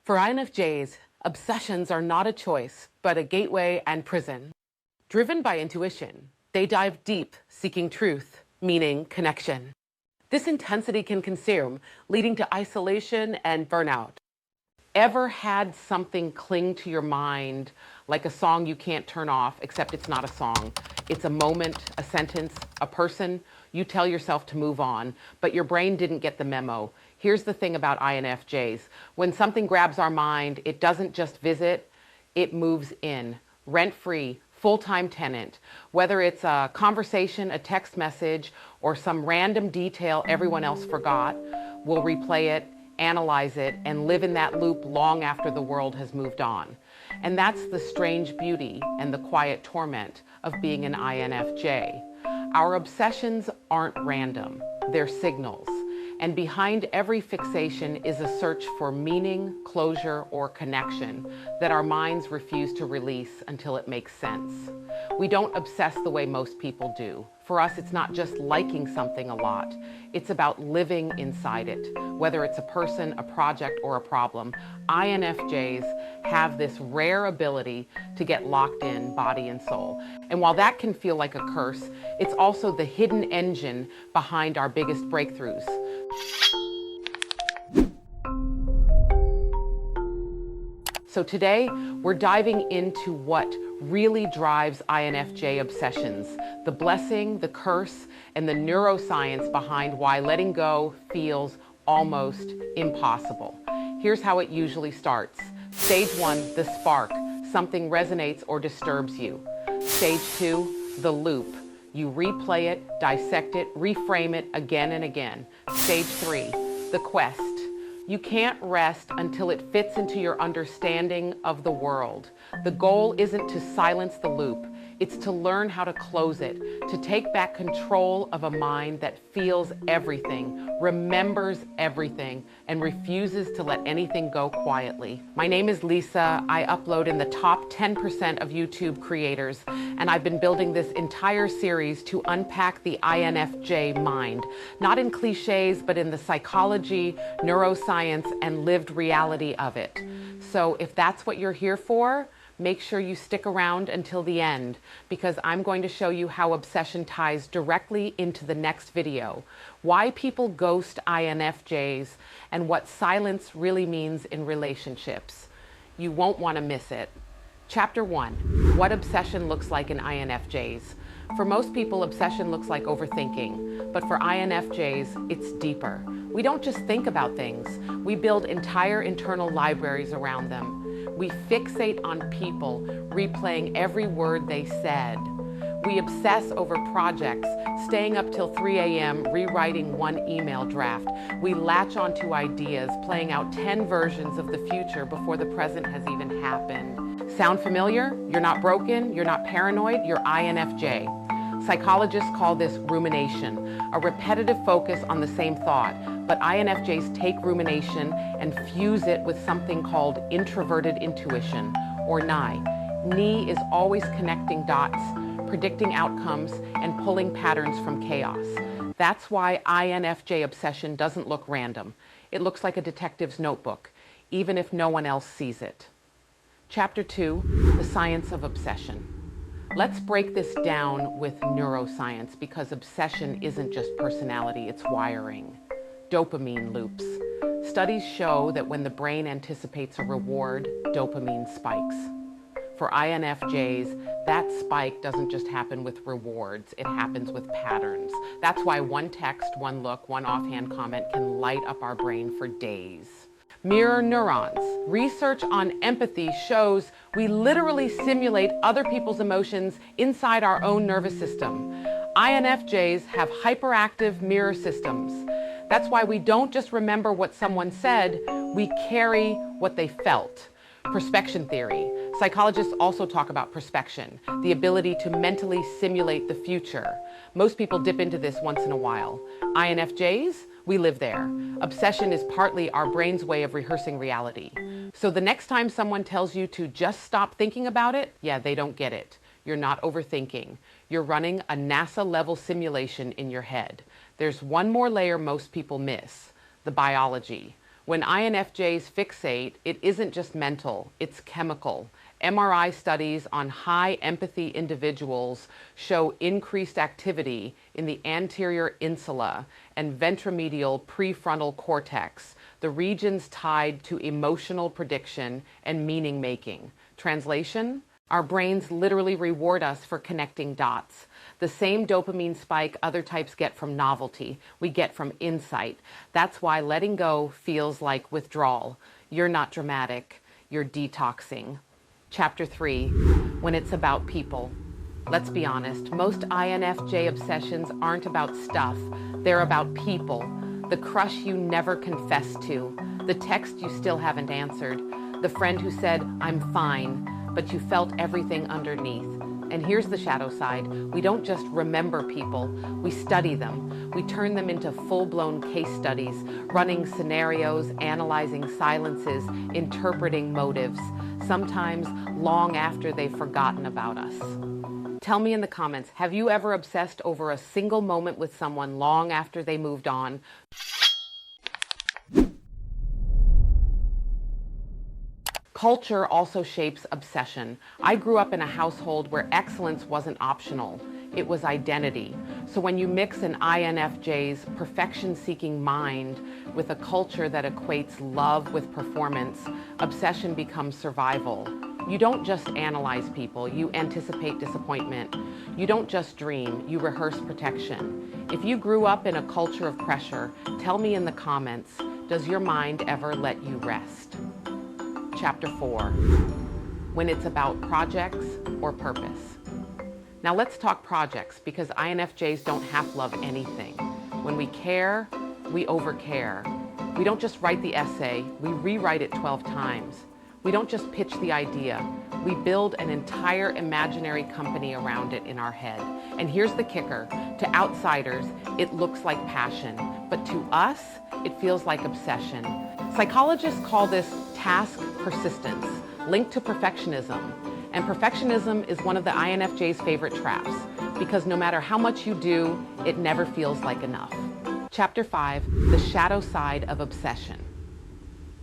For INFJs, obsessions are not a choice, but a gateway and prison. Driven by intuition, they dive deep, seeking truth, meaning, connection. This intensity can consume, leading to isolation and burnout. Ever had something cling to your mind like a song you can't turn off, except it's not a song? It's a moment, a sentence, a person. You tell yourself to move on, but your brain didn't get the memo. Here's the thing about INFJs. When something grabs our mind, it doesn't just visit, it moves in, rent-free, full-time tenant. Whether it's a conversation, a text message, or some random detail everyone else forgot, we'll replay it, analyze it, and live in that loop long after the world has moved on. And that's the strange beauty and the quiet torment of being an INFJ. Our obsessions aren't random, they're signals. And behind every fixation is a search for meaning, closure, or connection that our minds refuse to release until it makes sense. We don't obsess the way most people do. For us, it's not just liking something a lot. It's about living inside it. Whether it's a person, a project, or a problem, INFJs have this rare ability to get locked in body and soul. And while that can feel like a curse, it's also the hidden engine behind our biggest breakthroughs. So today, we're diving into what really drives INFJ obsessions, the blessing, the curse, and the neuroscience behind why letting go feels almost impossible. Here's how it usually starts. Stage 1, the spark. Something resonates or disturbs you. Stage 2, the loop. You replay it, dissect it, reframe it again and again. Stage 3, the quest. You can't rest until it fits into your understanding of the world. The goal isn't to silence the loop. It's to learn how to close it, to take back control of a mind that feels everything, remembers everything, and refuses to let anything go quietly. My name is Lisa. I upload in the top 10% of YouTube creators, and I've been building this entire series to unpack the INFJ mind, not in cliches, but in the psychology, neuroscience, and lived reality of it. So if that's what you're here for, make sure you stick around until the end, because I'm going to show you how obsession ties directly into the next video, why people ghost INFJs, and what silence really means in relationships. You won't want to miss it. Chapter 1, what obsession looks like in INFJs. For most people, obsession looks like overthinking, but for INFJs, it's deeper. We don't just think about things, we build entire internal libraries around them. We fixate on people, replaying every word they said. We obsess over projects, staying up till 3 a.m. rewriting one email draft. We latch onto ideas, playing out 10 versions of the future before the present has even happened. Sound familiar? You're not broken, you're not paranoid, you're INFJ. Psychologists call this rumination, a repetitive focus on the same thought, but INFJs take rumination and fuse it with something called introverted intuition, or NI. NI is always connecting dots, predicting outcomes, and pulling patterns from chaos. That's why INFJ obsession doesn't look random. It looks like a detective's notebook, even if no one else sees it. Chapter 2, the science of obsession. Let's break this down with neuroscience, because obsession isn't just personality, it's wiring. Dopamine loops. Studies show that when the brain anticipates a reward, dopamine spikes. For INFJs, that spike doesn't just happen with rewards, it happens with patterns. That's why one text, one look, one offhand comment can light up our brain for days. Mirror neurons. Research on empathy shows we literally simulate other people's emotions inside our own nervous system. INFJs have hyperactive mirror systems. That's why we don't just remember what someone said, we carry what they felt. Perspection theory. Psychologists also talk about perspection, the ability to mentally simulate the future. Most people dip into this once in a while. INFJs, we live there. Obsession is partly our brain's way of rehearsing reality. So the next time someone tells you to just stop thinking about it, yeah, they don't get it. You're not overthinking. You're running a NASA-level simulation in your head. There's one more layer most people miss, the biology. When INFJs fixate, it isn't just mental, it's chemical. MRI studies on high empathy individuals show increased activity in the anterior insula and ventromedial prefrontal cortex, the regions tied to emotional prediction and meaning making. Translation? Our brains literally reward us for connecting dots. The same dopamine spike other types get from novelty, we get from insight. That's why letting go feels like withdrawal. You're not dramatic, you're detoxing. Chapter 3, when it's about people. Let's be honest, most INFJ obsessions aren't about stuff, they're about people. The crush you never confessed to, the text you still haven't answered, the friend who said, "I'm fine," but you felt everything underneath. And here's the shadow side. We don't just remember people, we study them. We turn them into full-blown case studies, running scenarios, analyzing silences, interpreting motives, sometimes long after they've forgotten about us. Tell me in the comments, have you ever obsessed over a single moment with someone long after they moved on? Culture also shapes obsession. I grew up in a household where excellence wasn't optional, it was identity. So when you mix an INFJ's perfection-seeking mind with a culture that equates love with performance, obsession becomes survival. You don't just analyze people, you anticipate disappointment. You don't just dream, you rehearse protection. If you grew up in a culture of pressure, tell me in the comments, does your mind ever let you rest? Chapter 4, when it's about projects or purpose. Now let's talk projects, because INFJs don't half love anything. When we care, we overcare. We don't just write the essay, we rewrite it 12 times. We don't just pitch the idea, we build an entire imaginary company around it in our head. And here's the kicker, to outsiders, it looks like passion, but to us, it feels like obsession. Psychologists call this task persistence, linked to perfectionism. And perfectionism is one of the INFJ's favorite traps, because no matter how much you do, it never feels like enough. Chapter 5, the shadow side of obsession.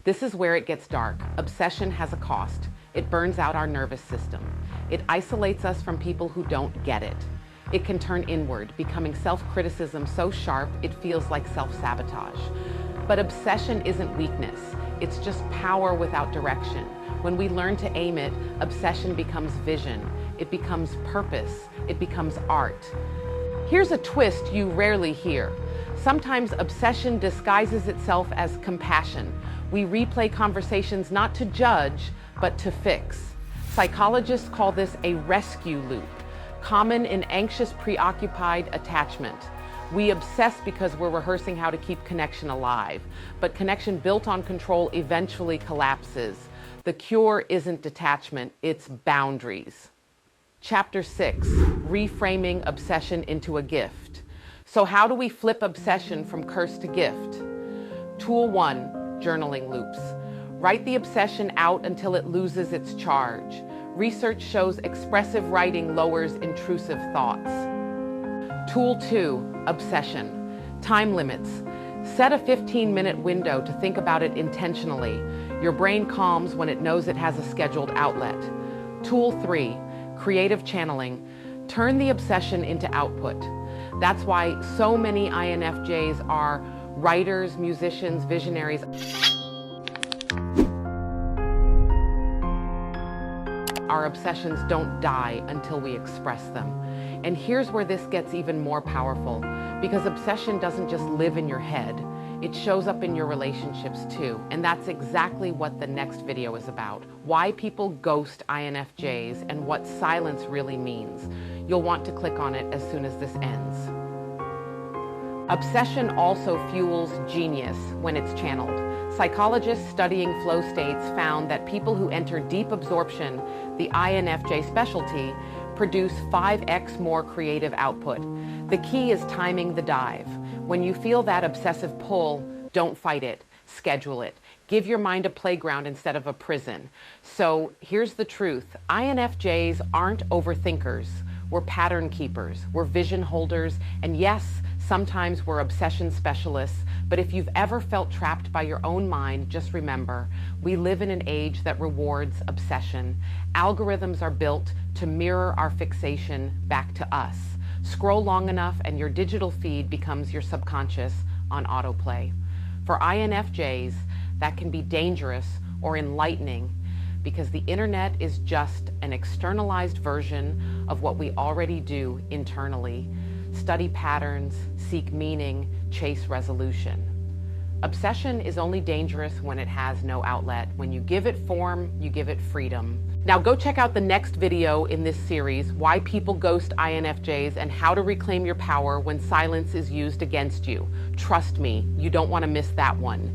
This is where it gets dark. Obsession has a cost. It burns out our nervous system. It isolates us from people who don't get it. It can turn inward, becoming self-criticism so sharp it feels like self-sabotage. But obsession isn't weakness. It's just power without direction. When we learn to aim it, obsession becomes vision. It becomes purpose. It becomes art. Here's a twist you rarely hear. Sometimes obsession disguises itself as compassion. We replay conversations not to judge, but to fix. Psychologists call this a rescue loop, common in anxious, preoccupied attachment. We obsess because we're rehearsing how to keep connection alive, but connection built on control eventually collapses. The cure isn't detachment, it's boundaries. Chapter 6, reframing obsession into a gift. So how do we flip obsession from curse to gift? Tool 1, journaling loops. Write the obsession out until it loses its charge. Research shows expressive writing lowers intrusive thoughts. Tool 2, obsession. Time limits. Set a 15-minute window to think about it intentionally. Your brain calms when it knows it has a scheduled outlet. Tool 3, creative channeling. Turn the obsession into output. That's why so many INFJs are writers, musicians, visionaries. Our obsessions don't die until we express them. And here's where this gets even more powerful, because obsession doesn't just live in your head, it shows up in your relationships too. And that's exactly what the next video is about. Why people ghost INFJs and what silence really means. You'll want to click on it as soon as this ends. Obsession also fuels genius when it's channeled. Psychologists studying flow states found that people who enter deep absorption, the INFJ specialty, produce 5x more creative output. The key is timing the dive. When you feel that obsessive pull, don't fight it, schedule it. Give your mind a playground instead of a prison. So here's the truth, INFJs aren't overthinkers. We're pattern keepers, we're vision holders, and yes, Sometimes we're obsession specialists, but if you've ever felt trapped by your own mind, just remember, we live in an age that rewards obsession. Algorithms are built to mirror our fixation back to us. Scroll long enough and your digital feed becomes your subconscious on autoplay. For INFJs, that can be dangerous or enlightening because the internet is just an externalized version of what we already do internally. Study patterns, seek meaning, chase resolution. Obsession is only dangerous when it has no outlet. When you give it form, you give it freedom. Now go check out the next video in this series, Why People Ghost INFJs and How to Reclaim Your Power When Silence is Used Against You. Trust me, you don't want to miss that one.